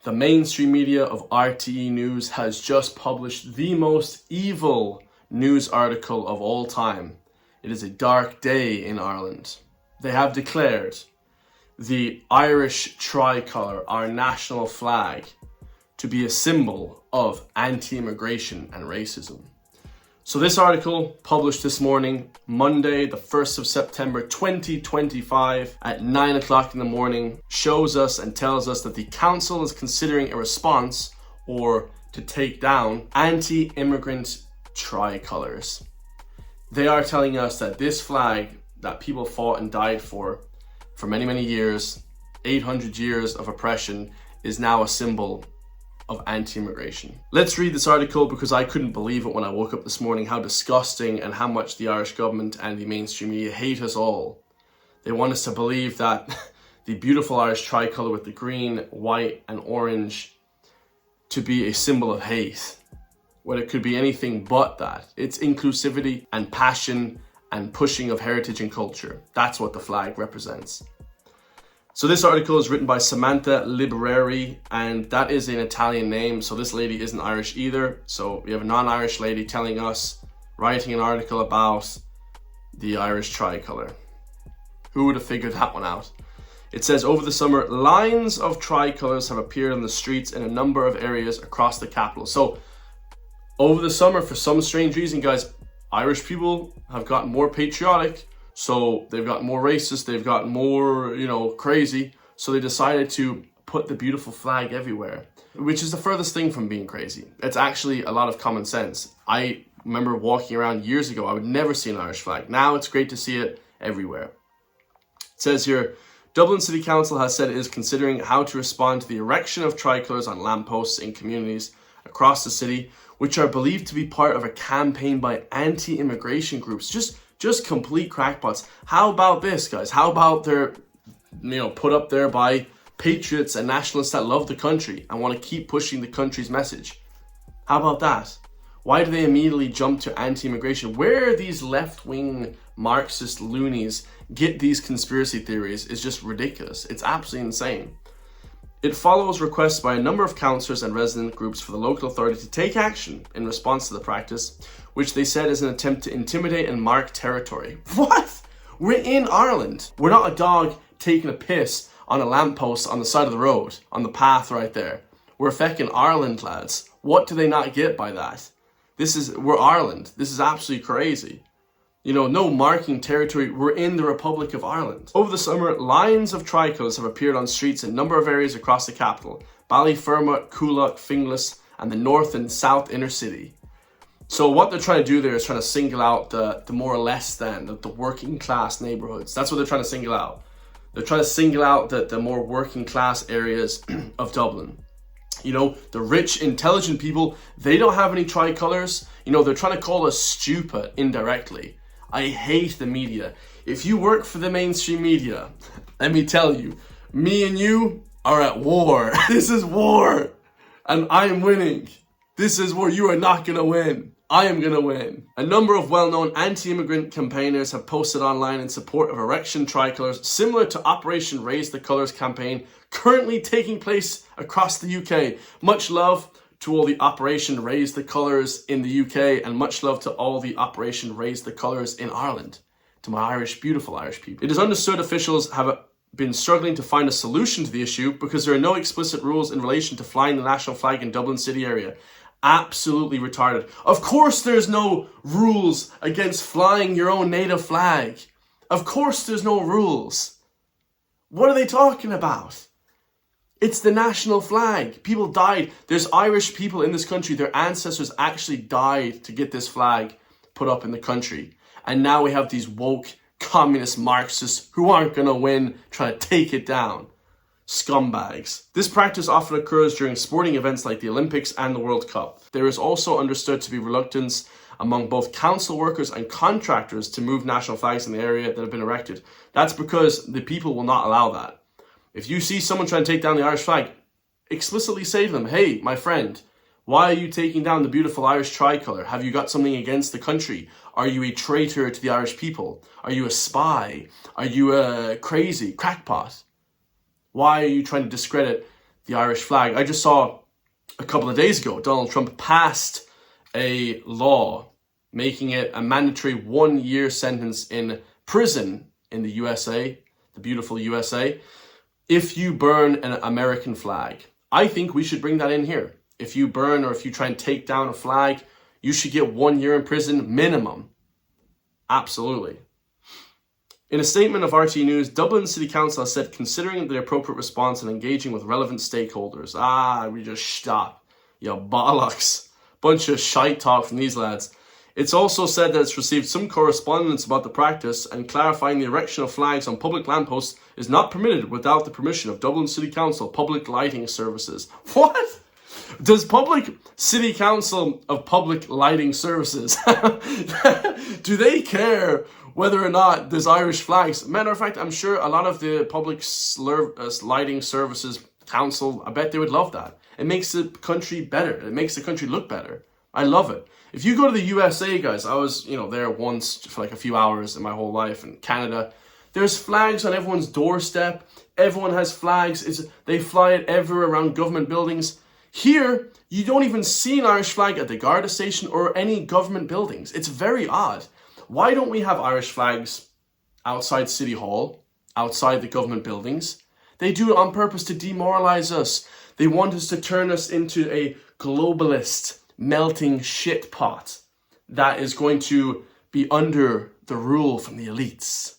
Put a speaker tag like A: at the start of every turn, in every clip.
A: The mainstream media of RTE News has just published the most evil news article of all time. It is a dark day in Ireland. They have declared the Irish tricolour, our national flag, to be a symbol of anti-immigration and racism. So this article, published this morning, Monday, the 1st of September 2025 at 9 o'clock in the morning, shows us and tells us that the council is considering a response or to take down anti-immigrant tricolours. They are telling us that this flag that people fought and died for many, many years, 800 years of oppression, is now a symbol of anti-immigration. Let's read this article because I couldn't believe it when I woke up this morning, how disgusting and how much the Irish government and the mainstream media hate us all. They want us to believe that the beautiful Irish tricolour with the green, white and orange to be a symbol of hate, when it could be anything but that. It's inclusivity and passion and pushing of heritage and culture. That's what the flag represents. So this article is written by Samantha Libereri, and that is an Italian name, so this lady isn't Irish either. So we have a non-Irish lady telling us, writing an article about the Irish tricolour. Who would have figured that one out? It says, over the summer, lines of tricolours have appeared on the streets in a number of areas across the capital. So over the summer, for some strange reason, guys, Irish people have gotten more patriotic. So they've gotten more racist, they've gotten more, crazy. So they decided to put the beautiful flag everywhere, which is the furthest thing from being crazy. It's actually a lot of common sense. I remember walking around years ago, I would never see an Irish flag. Now it's great to see it everywhere. It says here, Dublin City Council has said it is considering how to respond to the erection of tricolours on lampposts in communities across the city, which are believed to be part of a campaign by anti-immigration groups. Just complete crackpots. How about this, guys? How about they're, put up there by patriots and nationalists that love the country and want to keep pushing the country's message? How about that? Why do they immediately jump to anti-immigration? Where these left-wing Marxist loonies get these conspiracy theories is just ridiculous. It's absolutely insane. It follows requests by a number of councillors and resident groups for the local authority to take action in response to the practice, which they said is an attempt to intimidate and mark territory. What? We're in Ireland. We're not a dog taking a piss on a lamppost on the side of the road, on the path right there. We're feckin' Ireland, lads. What do they not get by that? We're Ireland. This is absolutely crazy. No marking territory. We're in the Republic of Ireland. Over the summer, lines of tricolours have appeared on streets in a number of areas across the capital: Ballyfermot, Coolock, Finglas, and the north and south inner city. So what they're trying to do there is trying to single out the more or less than, the working class neighbourhoods. That's what they're trying to single out. They're trying to single out the more working class areas of Dublin. The rich, intelligent people, they don't have any tricolours. They're trying to call us stupid indirectly. I hate the media. If you work for the mainstream media, let me tell you, me and you are at war. This is war. And I am winning. This is war. You are not going to win. I am going to win. A number of well-known anti-immigrant campaigners have posted online in support of erection tricolours similar to Operation Raise the Colours campaign currently taking place across the UK. Much love to all the Operation Raise the Colours in the UK, and much love to all the Operation Raise the Colours in Ireland. To my beautiful Irish people. It is understood officials have been struggling to find a solution to the issue because there are no explicit rules in relation to flying the national flag in Dublin city area. Absolutely retarded. Of course there's no rules against flying your own native flag. Of course there's no rules. What are they talking about? It's the national flag. People died. There's Irish people in this country. Their ancestors actually died to get this flag put up in the country. And now we have these woke communist Marxists who aren't going to win trying to take it down. Scumbags. This practice often occurs during sporting events like the Olympics and the World Cup. There is also understood to be reluctance among both council workers and contractors to move national flags in the area that have been erected. That's because the people will not allow that. If you see someone trying to take down the Irish flag, explicitly say to them, hey, my friend, why are you taking down the beautiful Irish tricolour? Have you got something against the country? Are you a traitor to the Irish people? Are you a spy? Are you a crazy crackpot? Why are you trying to discredit the Irish flag. I just saw a couple of days ago, Donald Trump passed a law making it a mandatory 1-year sentence in prison in the USA, the beautiful USA, if you burn an American flag. I think we should bring that in here. If you burn or if you try and take down a flag, you should get 1 year in prison minimum. Absolutely. In a statement of RT News, Dublin City Council has said, considering the appropriate response and engaging with relevant stakeholders. We just stop. You bollocks. Bunch of shite talk from these lads. It's also said that it's received some correspondence about the practice and clarifying the erection of flags on public lampposts is not permitted without the permission of Dublin City Council Public Lighting Services. What? Does Public City Council of Public Lighting Services, do they care whether or not there's Irish flags? Matter of fact, I'm sure a lot of the Public Lighting Services Council, I bet they would love that. It makes the country better. It makes the country look better. I love it. If you go to the USA, guys, I was, there once for like a few hours in my whole life in Canada. There's flags on everyone's doorstep. Everyone has flags. They fly it everywhere around government buildings. Here, you don't even see an Irish flag at the Garda station or any government buildings. It's very odd. Why don't we have Irish flags outside City Hall, outside the government buildings? They do it on purpose to demoralize us. They want us to turn us into a globalist, melting shit pot that is going to be under the rule from the elites.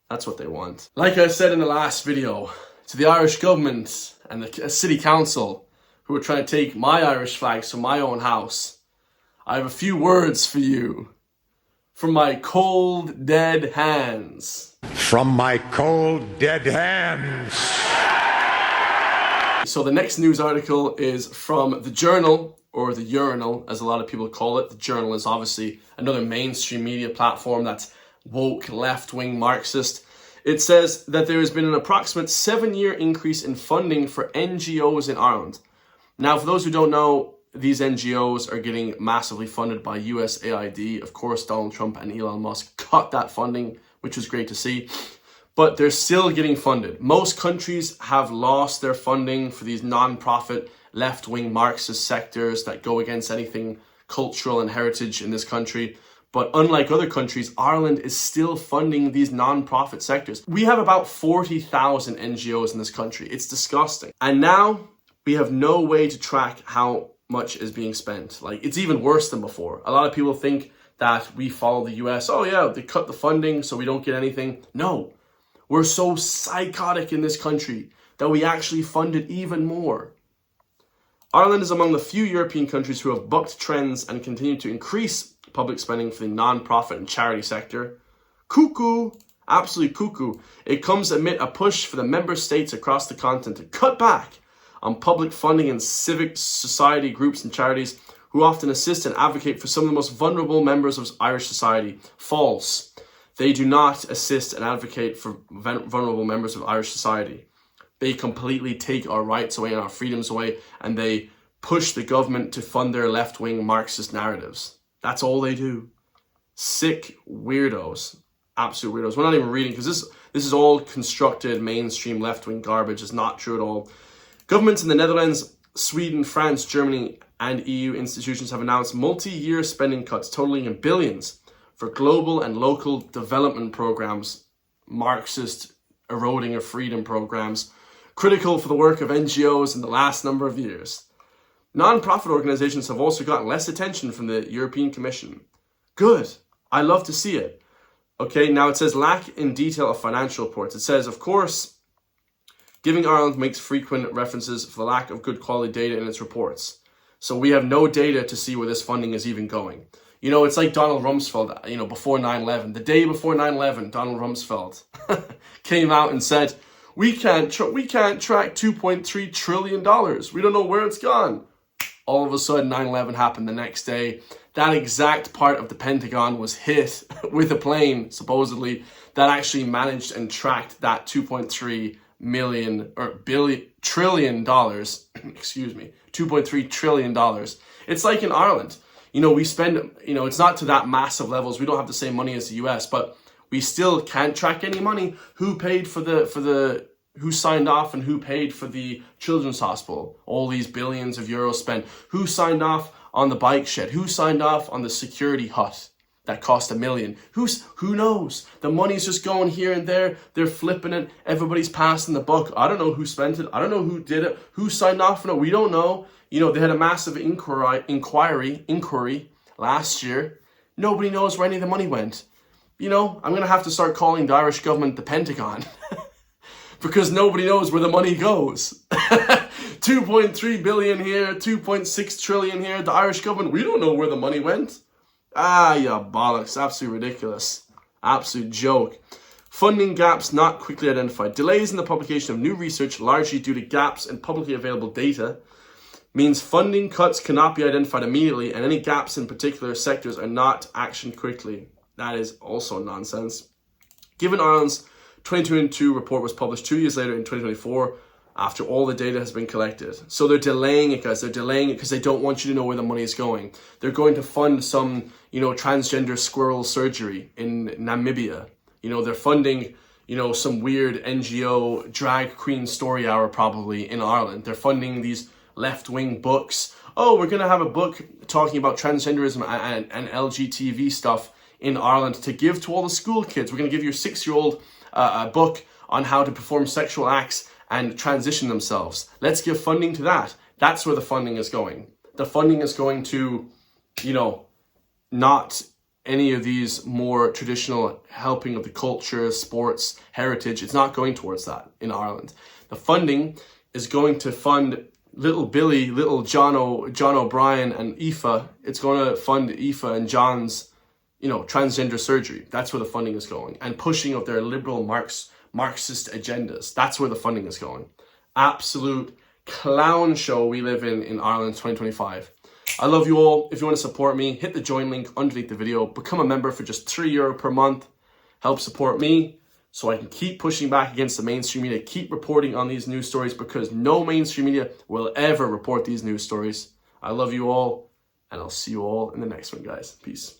A: That's what they want. Like I said in the last video, to the Irish government and the city council who are trying to take my Irish flags from my own house, I have a few words for you from my cold, dead hands.
B: From my cold, dead hands.
A: So the next news article is from the Journal, or the Urinal, as a lot of people call it. The Journal is obviously another mainstream media platform that's woke, left-wing, Marxist. It says that there has been an approximate 7-year increase in funding for NGOs in Ireland. Now, for those who don't know, these NGOs are getting massively funded by USAID. Of course, Donald Trump and Elon Musk cut that funding, which was great to see. But they're still getting funded. Most countries have lost their funding for these non-profit, left-wing Marxist sectors that go against anything cultural and heritage in this country. But unlike other countries, Ireland is still funding these non-profit sectors. We have about 40,000 NGOs in this country. It's disgusting. And now we have no way to track how much is being spent. Like, it's even worse than before. A lot of people think that we follow the US. Oh yeah, they cut the funding so we don't get anything. No, we're so psychotic in this country that we actually fund it even more. Ireland is among the few European countries who have bucked trends and continue to increase public spending for the non-profit and charity sector. Cuckoo, absolutely cuckoo. It comes amid a push for the member states across the continent to cut back on public funding and civic society groups and charities who often assist and advocate for some of the most vulnerable members of Irish society. False. They do not assist and advocate for vulnerable members of Irish society. They completely take our rights away and our freedoms away, and they push the government to fund their left-wing Marxist narratives. That's all they do. Sick weirdos. Absolute weirdos. We're not even reading, because this is all constructed mainstream left-wing garbage. It's not true at all. Governments in the Netherlands, Sweden, France, Germany, and EU institutions have announced multi-year spending cuts totaling in billions for global and local development programs, Marxist eroding of freedom programs, critical for the work of NGOs in the last number of years. Non-profit organizations have also gotten less attention from the European Commission. Good. I love to see it. Okay, now it says lack in detail of financial reports. It says, of course, Giving Ireland makes frequent references for the lack of good quality data in its reports. So we have no data to see where this funding is even going. You know, it's like Donald Rumsfeld, before 9/11. The day before 9/11, Donald Rumsfeld came out and said, we can't track $2.3 trillion. We don't know where it's gone. All of a sudden, 9/11 happened the next day. That exact part of the Pentagon was hit with a plane, supposedly, that actually managed and tracked that $2.3 trillion dollars. Excuse me, $2.3 trillion. It's like in Ireland. We spend, it's not to that massive levels. We don't have the same money as the US, but we still can't track any money. Who paid for the Who signed off and who paid for the children's hospital? All these billions of euros spent. Who signed off on the bike shed? Who signed off on the security hut that cost $1 million? Who knows? The money's just going here and there. They're flipping it. Everybody's passing the buck. I don't know who spent it. I don't know who did it. Who signed off on it? We don't know. You know, they had a massive inquiry last year. Nobody knows where any of the money went. You know, I'm going to have to start calling the Irish government the Pentagon. Because nobody knows where the money goes. 2.3 billion here, 2.6 trillion here. The Irish government, we don't know where the money went. Yeah, bollocks. Absolutely ridiculous. Absolute joke. Funding gaps not quickly identified. Delays in the publication of new research, largely due to gaps in publicly available data, means funding cuts cannot be identified immediately, and any gaps in particular sectors are not actioned quickly. That is also nonsense. Given Ireland's 2022 report was published 2 years later in 2024, after all the data has been collected. So they're delaying it, guys. They're delaying it because they don't want you to know where the money is going. They're going to fund some, transgender squirrel surgery in Namibia. They're funding, some weird NGO drag queen story hour probably in Ireland. They're funding these left-wing books. Oh, we're going to have a book talking about transgenderism and LGTB stuff in Ireland to give to all the school kids. We're going to give your 6-year-old a book on how to perform sexual acts and transition themselves. Let's give funding to that. That's where the funding is going. The funding is going to, not any of these more traditional helping of the culture, sports, heritage. It's not going towards that in Ireland. The funding is going to fund little Billy, little John O'Brien and Aoife. It's going to fund Aoife and John's transgender surgery. That's where the funding is going. And pushing of their liberal Marxist agendas. That's where the funding is going. Absolute clown show we live in Ireland 2025. I love you all. If you want to support me, hit the join link underneath the video. Become a member for just €3 per month. Help support me so I can keep pushing back against the mainstream media, keep reporting on these news stories, because no mainstream media will ever report these news stories. I love you all, and I'll see you all in the next one, guys. Peace.